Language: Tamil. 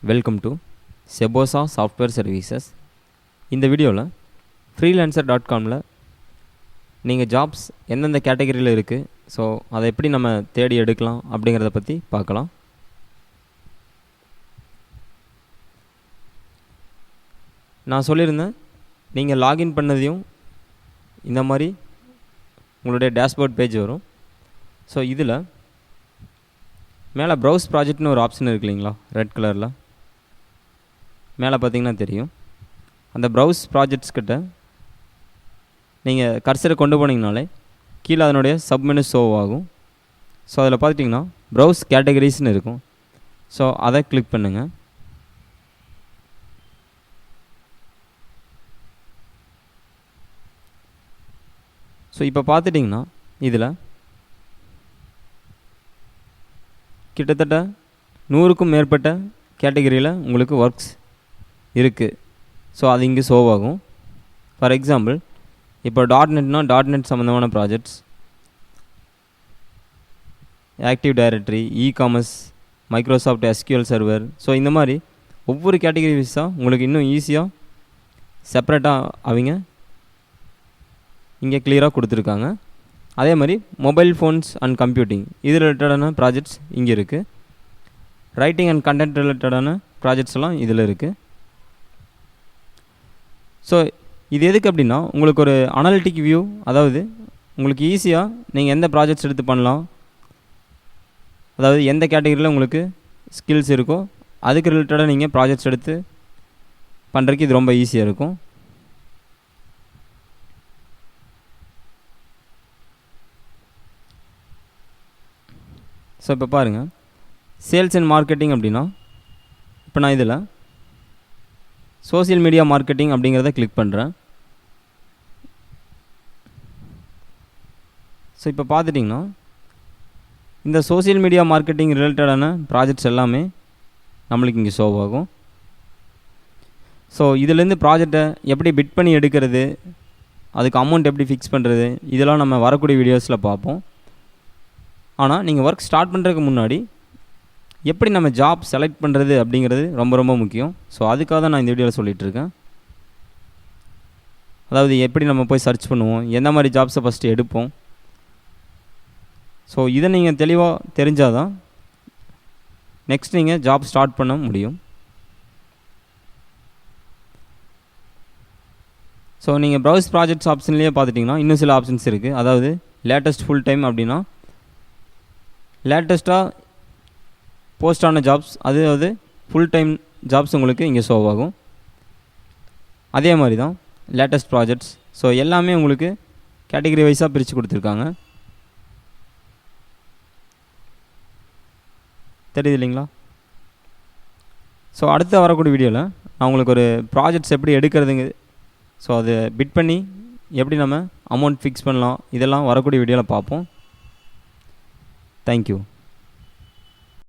வெல்கம் டு செபோசா சாஃப்ட்வேர் சர்வீசஸ். இந்த வீடியோவில் freelancer.comல நீங்கள் ஜாப்ஸ் எந்தெந்த கேட்டகரியில் இருக்குது, ஸோ அதை எப்படி நம்ம தேடி எடுக்கலாம் அப்படிங்கிறத பற்றி பார்க்கலாம். நான் சொல்லியிருந்தேன், நீங்கள் லாகின் பண்ணதையும் இந்த மாதிரி உங்களுடைய டேஷ்போர்ட் பேஜ் வரும். ஸோ இதில் மேலே ப்ரௌஸ் ப்ராஜெக்ட்னு ஒரு ஆப்ஷன் இருக்கு இல்லைங்களா, ரெட் கலரில் மேலே பார்த்தீங்கன்னா தெரியும். அந்த ப்ரௌஸ் ப்ராஜெக்ட்ஸ் கிட்ட நீங்கள் கர்சரை கொண்டு போனீங்கனாலே கீழே அதனுடைய சப்மெனு ஷோ ஆகும். ஸோ அதில் பார்த்துட்டிங்கன்னா ப்ரௌஸ் கேட்டகரிஸ்னு இருக்கும். ஸோ அதை கிளிக் பண்ணுங்கள். ஸோ இப்போ பார்த்துட்டிங்கன்னா இதில் கிட்டத்தட்ட 100க்கும் மேற்பட்ட கேட்டகரியில் உங்களுக்கு ஒர்க்ஸ் இருக்குது. ஸோ அது இங்கே ஷோ ஆகும். ஃபார் எக்ஸாம்பிள், இப்போ .NET சம்மந்தமான projects, active directory, e-commerce, Microsoft SQL server, so இந்த மாதிரி ஒவ்வொரு கேட்டகரி வைஸாக உங்களுக்கு இன்னும் ஈஸியாக செப்பரேட்டாக அவங்க இங்கே கிளியராக கொடுத்துருக்காங்க. அதே மாதிரி மொபைல் ஃபோன்ஸ் அண்ட் கம்ப்யூட்டிங் இது ரிலேட்டடான ப்ராஜெக்ட்ஸ் இங்கே இருக்குது. ரைட்டிங் அண்ட் கண்டென்ட் ரிலேட்டடான ப்ராஜெக்ட்ஸ் எல்லாம் இதில் இருக்குது. ஸோ இது எதுக்கு அப்படின்னா, உங்களுக்கு ஒரு அனாலிட்டிக் வியூ, அதாவது உங்களுக்கு ஈஸியாக நீங்கள் எந்த ப்ராஜெக்ட்ஸ் எடுத்து பண்ணலாம், அதாவது எந்த கேட்டகரியில் உங்களுக்கு ஸ்கில்ஸ் இருக்கோ அதுக்கு ரிலேட்டடாக நீங்கள் ப்ராஜெக்ட்ஸ் எடுத்து பண்ணுறதுக்கு இது ரொம்ப ஈஸியாக இருக்கும். ஸோ இப்போ பாருங்கள், சேல்ஸ் அண்ட் மார்க்கெட்டிங் அப்படின்னா, இப்போ நான் இதில் சோசியல் மீடியா மார்க்கெட்டிங் அப்படிங்கிறத கிளிக் பண்ணுறேன். ஸோ இப்போ பார்த்துட்டிங்கன்னா இந்த சோசியல் மீடியா மார்க்கெட்டிங் ரிலேட்டடான ப்ராஜெக்ட்ஸ் எல்லாமே நம்மளுக்கு இங்கே ஷோ ஆகும். ஸோ இதிலேருந்து ப்ராஜெக்டை எப்படி பிட் பண்ணி எடுக்கிறது, அதுக்கு அமௌண்ட் எப்படி ஃபிக்ஸ் பண்ணுறது, இதெல்லாம் நம்ம வரக்கூடிய வீடியோஸில் பார்ப்போம். ஆனால் நீங்கள் ஒர்க் ஸ்டார்ட் பண்ணுறதுக்கு முன்னாடி எப்படி நம்ம ஜாப் செலக்ட் பண்ணுறது அப்படிங்கிறது ரொம்ப ரொம்ப முக்கியம். ஸோ அதுக்காக தான் நான் இந்த வீடியோவில் சொல்லிகிட்ருக்கேன். அதாவது எப்படி நம்ம போய் சர்ச் பண்ணுவோம், எந்த மாதிரி ஜாப்ஸை ஃபஸ்ட்டு எடுப்போம். ஸோ இதை நீங்கள் தெளிவாக தெரிஞ்சால் தான் நெக்ஸ்ட் நீங்கள் ஜாப் ஸ்டார்ட் பண்ண முடியும். ஸோ நீங்கள் ப்ரௌஸ் ப்ராஜெக்ட்ஸ் ஆப்ஷன்லேயே பார்த்துட்டிங்கன்னா இன்னும் சில ஆப்ஷன்ஸ் இருக்குது. அதாவது லேட்டஸ்ட் ஃபுல் டைம் அப்படின்னா லேட்டஸ்ட்டாக போஸ்டான ஜாப்ஸ், அதாவது ஃபுல் டைம் ஜாப்ஸ் உங்களுக்கு இங்கே ஷோ ஆகும். அதே மாதிரி தான் லேட்டஸ்ட் ப்ராஜெக்ட்ஸ். ஸோ எல்லாமே உங்களுக்கு கேட்டகரி வைஸாக பிரித்து கொடுத்துருக்காங்க. தெரியுது இல்லைங்களா? ஸோ அடுத்து வரக்கூடிய வீடியோவில் நான் உங்களுக்கு ஒரு ப்ராஜெக்ட்ஸ் எப்படி எடுக்கிறதுங்க, ஸோ அதை பிட் பண்ணி எப்படி நம்ம அமௌண்ட் ஃபிக்ஸ் பண்ணலாம், இதெல்லாம் வரக்கூடிய வீடியோவில் பார்ப்போம். தேங்க்யூ.